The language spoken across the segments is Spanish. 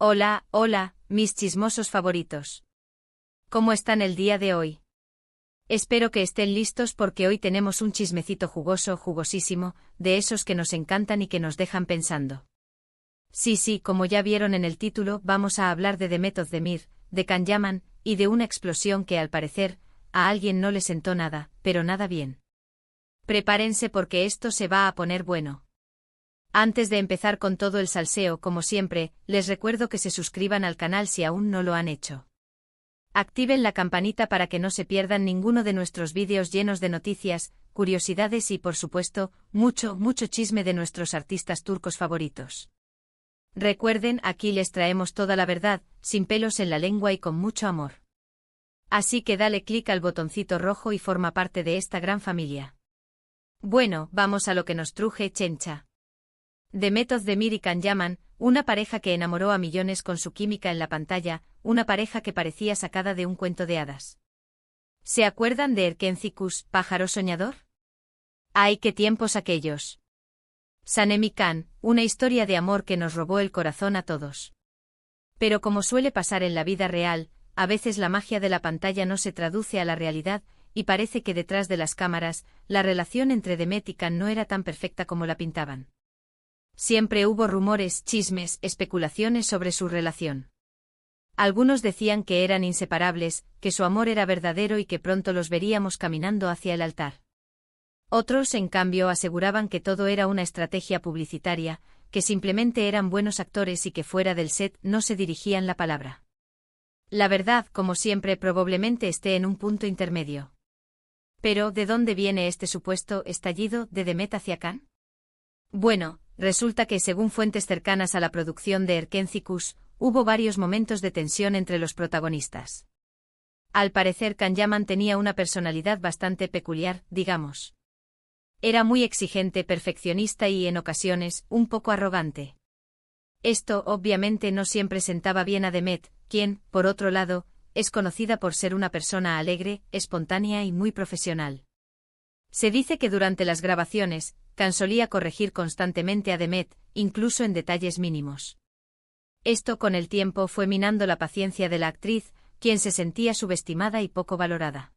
Hola, hola, mis chismosos favoritos. ¿Cómo están el día de hoy? Espero que estén listos porque hoy tenemos un chismecito jugoso, jugosísimo, de esos que nos encantan y que nos dejan pensando. Sí, como ya vieron en el título, vamos a hablar de Demet Özdemir, de Can Yaman, y de una explosión que al parecer, a alguien no le sentó nada, pero nada bien. Prepárense porque esto se va a poner bueno. Antes de empezar con todo el salseo, como siempre, les recuerdo que se suscriban al canal si aún no lo han hecho. Activen la campanita para que no se pierdan ninguno de nuestros vídeos llenos de noticias, curiosidades y, por supuesto, mucho chisme de nuestros artistas turcos favoritos. Recuerden, aquí les traemos toda la verdad, sin pelos en la lengua y con mucho amor. Así que dale clic al botoncito rojo y forma parte de esta gran familia. Bueno, vamos a lo que nos truje, chencha. Demet Özdemir y Can Yaman, una pareja que enamoró a millones con su química en la pantalla, una pareja que parecía sacada de un cuento de hadas. ¿Se acuerdan de Erkencikus, pájaro soñador? ¡Ay, qué tiempos aquellos! Sanem y Can, una historia de amor que nos robó el corazón a todos. Pero como suele pasar en la vida real, a veces la magia de la pantalla no se traduce a la realidad, y parece que detrás de las cámaras, la relación entre Demet y Can no era tan perfecta como la pintaban. Siempre hubo rumores, chismes, especulaciones sobre su relación. Algunos decían que eran inseparables, que su amor era verdadero y que pronto los veríamos caminando hacia el altar. Otros, en cambio, aseguraban que todo era una estrategia publicitaria, que simplemente eran buenos actores y que fuera del set no se dirigían la palabra. La verdad, como siempre, probablemente esté en un punto intermedio. Pero, ¿de dónde viene este supuesto estallido de Demet hacia Can? Bueno, resulta que según fuentes cercanas a la producción de Erkencikus, hubo varios momentos de tensión entre los protagonistas. Al parecer Can Yaman tenía una personalidad bastante peculiar, digamos. Era muy exigente, perfeccionista y, en ocasiones, un poco arrogante. Esto, obviamente, no siempre sentaba bien a Demet, quien, por otro lado, es conocida por ser una persona alegre, espontánea y muy profesional. Se dice que durante las grabaciones, Can solía corregir constantemente a Demet, incluso en detalles mínimos. Esto con el tiempo fue minando la paciencia de la actriz, quien se sentía subestimada y poco valorada.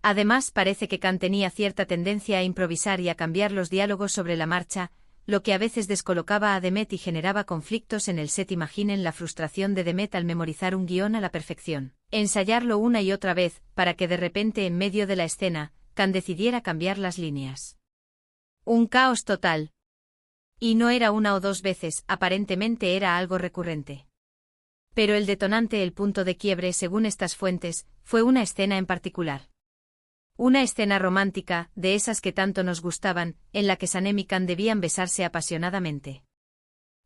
Además, parece que Can tenía cierta tendencia a improvisar y a cambiar los diálogos sobre la marcha, lo que a veces descolocaba a Demet y generaba conflictos en el set. Imaginen la frustración de Demet al memorizar un guión a la perfección, ensayarlo una y otra vez, para que de repente en medio de la escena, Can decidiera cambiar las líneas. Un caos total. Y no era una o dos veces, aparentemente era algo recurrente. Pero el detonante, el punto de quiebre según estas fuentes, fue una escena en particular. Una escena romántica, de esas que tanto nos gustaban, en la que Sanem y Can debían besarse apasionadamente.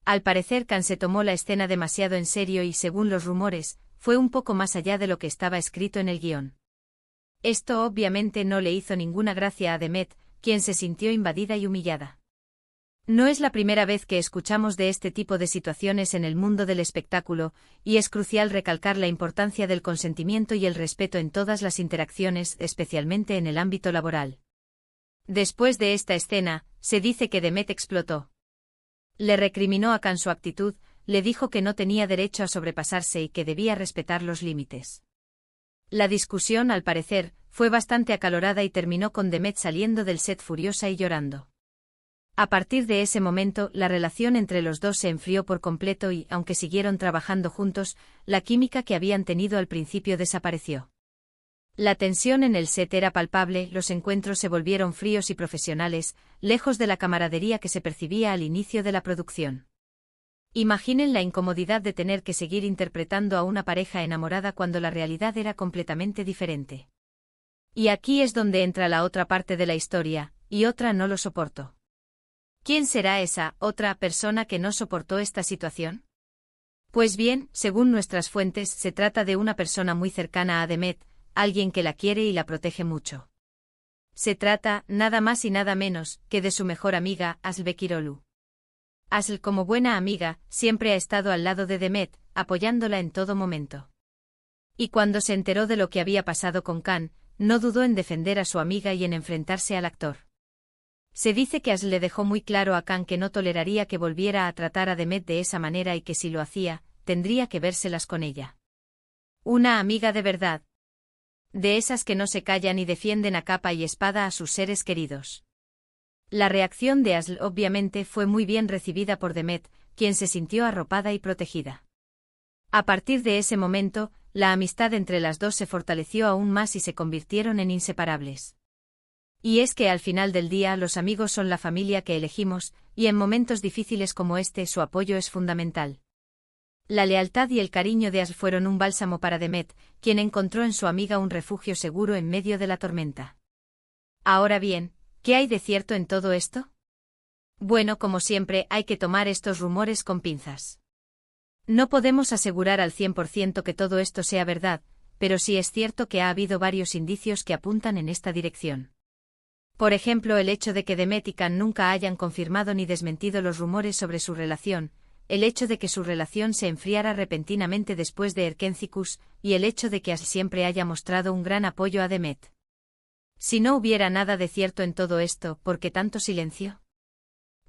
Al parecer Can se tomó la escena demasiado en serio y, según los rumores, fue un poco más allá de lo que estaba escrito en el guión. Esto obviamente no le hizo ninguna gracia a Demet, quien se sintió invadida y humillada. No es la primera vez que escuchamos de este tipo de situaciones en el mundo del espectáculo, y es crucial recalcar la importancia del consentimiento y el respeto en todas las interacciones, especialmente en el ámbito laboral. Después de esta escena, se dice que Demet explotó. Le recriminó a Can su actitud, le dijo que no tenía derecho a sobrepasarse y que debía respetar los límites. La discusión, al parecer, fue bastante acalorada y terminó con Demet saliendo del set furiosa y llorando. A partir de ese momento, la relación entre los dos se enfrió por completo y, aunque siguieron trabajando juntos, la química que habían tenido al principio desapareció. La tensión en el set era palpable, los encuentros se volvieron fríos y profesionales, lejos de la camaradería que se percibía al inicio de la producción. Imaginen la incomodidad de tener que seguir interpretando a una pareja enamorada cuando la realidad era completamente diferente. Y aquí es donde entra la otra parte de la historia, y otra no lo soporto. ¿Quién será esa otra persona que no soportó esta situación? Pues bien, según nuestras fuentes, se trata de una persona muy cercana a Demet, alguien que la quiere y la protege mucho. Se trata, nada más y nada menos, que de su mejor amiga, Aslı Bekiroglu. Aslı, como buena amiga, siempre ha estado al lado de Demet, apoyándola en todo momento. Y cuando se enteró de lo que había pasado con Can, no dudó en defender a su amiga y en enfrentarse al actor. Se dice que Aslı le dejó muy claro a Can que no toleraría que volviera a tratar a Demet de esa manera y que si lo hacía, tendría que vérselas con ella. Una amiga de verdad. De esas que no se callan y defienden a capa y espada a sus seres queridos. La reacción de Asl obviamente fue muy bien recibida por Demet, quien se sintió arropada y protegida. A partir de ese momento, la amistad entre las dos se fortaleció aún más y se convirtieron en inseparables. Y es que al final del día los amigos son la familia que elegimos, y en momentos difíciles como este su apoyo es fundamental. La lealtad y el cariño de Asl fueron un bálsamo para Demet, quien encontró en su amiga un refugio seguro en medio de la tormenta. Ahora bien, ¿qué hay de cierto en todo esto? Bueno, como siempre, hay que tomar estos rumores con pinzas. No podemos asegurar al 100% que todo esto sea verdad, pero sí es cierto que ha habido varios indicios que apuntan en esta dirección. Por ejemplo, el hecho de que Demet y Can nunca hayan confirmado ni desmentido los rumores sobre su relación, el hecho de que su relación se enfriara repentinamente después de Erkencicus, y el hecho de que Asl siempre haya mostrado un gran apoyo a Demet. Si no hubiera nada de cierto en todo esto, ¿por qué tanto silencio?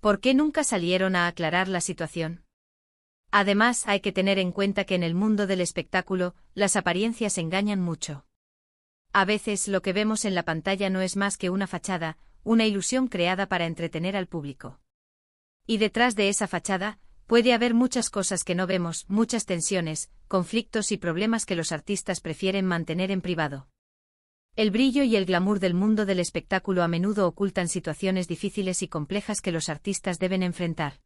¿Por qué nunca salieron a aclarar la situación? Además, hay que tener en cuenta que en el mundo del espectáculo, las apariencias engañan mucho. A veces lo que vemos en la pantalla no es más que una fachada, una ilusión creada para entretener al público. Y detrás de esa fachada, puede haber muchas cosas que no vemos, muchas tensiones, conflictos y problemas que los artistas prefieren mantener en privado. El brillo y el glamour del mundo del espectáculo a menudo ocultan situaciones difíciles y complejas que los artistas deben enfrentar.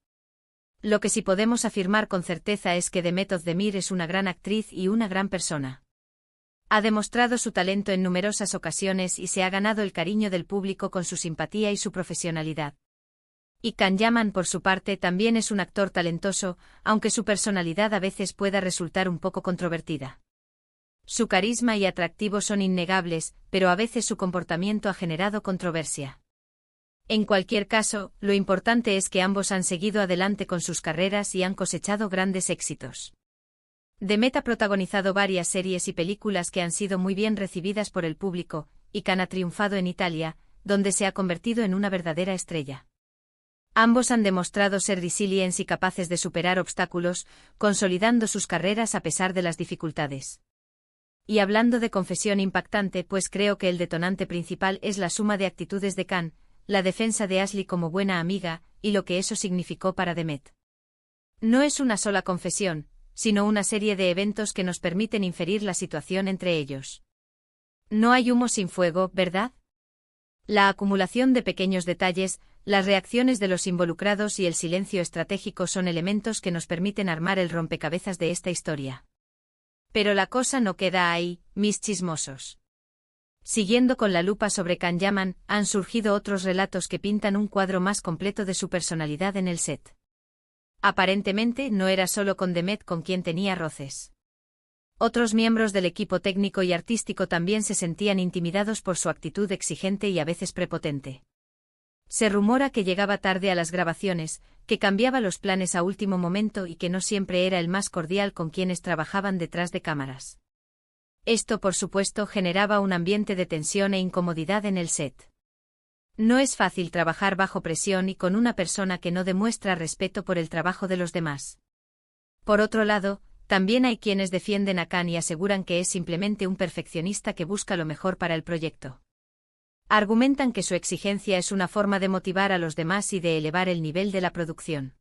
Lo que sí podemos afirmar con certeza es que Demet Özdemir es una gran actriz y una gran persona. Ha demostrado su talento en numerosas ocasiones y se ha ganado el cariño del público con su simpatía y su profesionalidad. Y Can Yaman, por su parte, también es un actor talentoso, aunque su personalidad a veces pueda resultar un poco controvertida. Su carisma y atractivo son innegables, pero a veces su comportamiento ha generado controversia. En cualquier caso, lo importante es que ambos han seguido adelante con sus carreras y han cosechado grandes éxitos. Demet ha protagonizado varias series y películas que han sido muy bien recibidas por el público, y Can ha triunfado en Italia, donde se ha convertido en una verdadera estrella. Ambos han demostrado ser resilientes y capaces de superar obstáculos, consolidando sus carreras a pesar de las dificultades. Y hablando de confesión impactante, pues creo que el detonante principal es la suma de actitudes de Can, la defensa de Ashley como buena amiga, y lo que eso significó para Demet. No es una sola confesión, sino una serie de eventos que nos permiten inferir la situación entre ellos. No hay humo sin fuego, ¿verdad? La acumulación de pequeños detalles, las reacciones de los involucrados y el silencio estratégico son elementos que nos permiten armar el rompecabezas de esta historia. Pero la cosa no queda ahí, mis chismosos. Siguiendo con la lupa sobre Can Yaman, han surgido otros relatos que pintan un cuadro más completo de su personalidad en el set. Aparentemente no era solo con Demet con quien tenía roces. Otros miembros del equipo técnico y artístico también se sentían intimidados por su actitud exigente y a veces prepotente. Se rumora que llegaba tarde a las grabaciones, que cambiaba los planes a último momento y que no siempre era el más cordial con quienes trabajaban detrás de cámaras. Esto, por supuesto, generaba un ambiente de tensión e incomodidad en el set. No es fácil trabajar bajo presión y con una persona que no demuestra respeto por el trabajo de los demás. Por otro lado, también hay quienes defienden a Can y aseguran que es simplemente un perfeccionista que busca lo mejor para el proyecto. Argumentan que su exigencia es una forma de motivar a los demás y de elevar el nivel de la producción.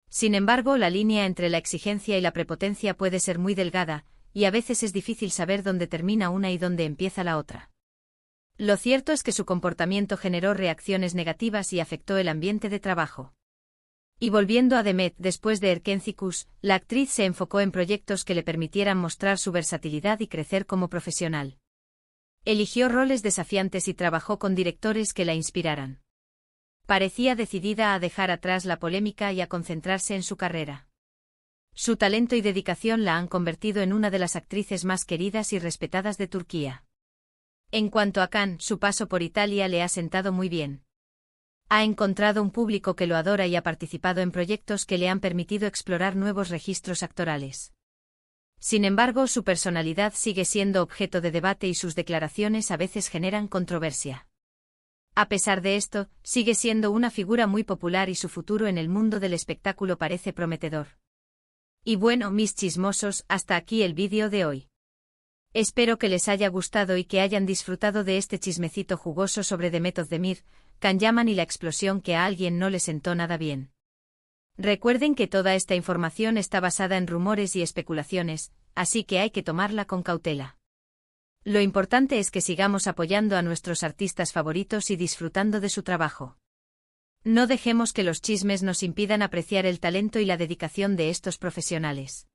Sin embargo, la línea entre la exigencia y la prepotencia puede ser muy delgada, y a veces es difícil saber dónde termina una y dónde empieza la otra. Lo cierto es que su comportamiento generó reacciones negativas y afectó el ambiente de trabajo. Y volviendo a Demet, después de Erkencicus, la actriz se enfocó en proyectos que le permitieran mostrar su versatilidad y crecer como profesional. Eligió roles desafiantes y trabajó con directores que la inspiraran. Parecía decidida a dejar atrás la polémica y a concentrarse en su carrera. Su talento y dedicación la han convertido en una de las actrices más queridas y respetadas de Turquía. En cuanto a Can, su paso por Italia le ha sentado muy bien. Ha encontrado un público que lo adora y ha participado en proyectos que le han permitido explorar nuevos registros actorales. Sin embargo, su personalidad sigue siendo objeto de debate y sus declaraciones a veces generan controversia. A pesar de esto, sigue siendo una figura muy popular y su futuro en el mundo del espectáculo parece prometedor. Y bueno, mis chismosos, hasta aquí el vídeo de hoy. Espero que les haya gustado y que hayan disfrutado de este chismecito jugoso sobre Demet Özdemir, Can Yaman y la explosión que a alguien no le sentó nada bien. Recuerden que toda esta información está basada en rumores y especulaciones, así que hay que tomarla con cautela. Lo importante es que sigamos apoyando a nuestros artistas favoritos y disfrutando de su trabajo. No dejemos que los chismes nos impidan apreciar el talento y la dedicación de estos profesionales.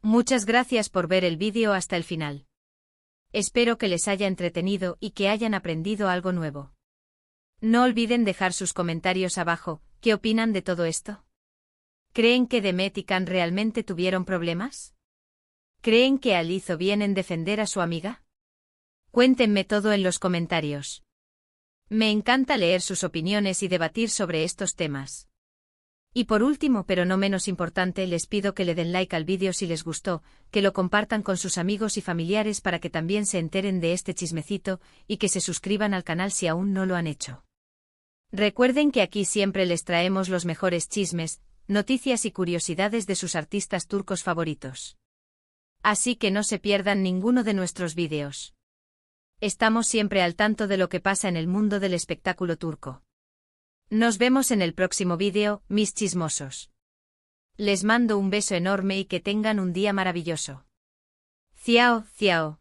Muchas gracias por ver el vídeo hasta el final. Espero que les haya entretenido y que hayan aprendido algo nuevo. No olviden dejar sus comentarios abajo. ¿Qué opinan de todo esto? ¿Creen que Demet y Can realmente tuvieron problemas? ¿Creen que Al hizo bien en defender a su amiga? Cuéntenme todo en los comentarios. Me encanta leer sus opiniones y debatir sobre estos temas. Y por último, pero no menos importante, les pido que le den like al vídeo si les gustó, que lo compartan con sus amigos y familiares para que también se enteren de este chismecito, y que se suscriban al canal si aún no lo han hecho. Recuerden que aquí siempre les traemos los mejores chismes, noticias y curiosidades de sus artistas turcos favoritos. Así que no se pierdan ninguno de nuestros vídeos. Estamos siempre al tanto de lo que pasa en el mundo del espectáculo turco. Nos vemos en el próximo vídeo, mis chismosos. Les mando un beso enorme y que tengan un día maravilloso. Ciao, ciao.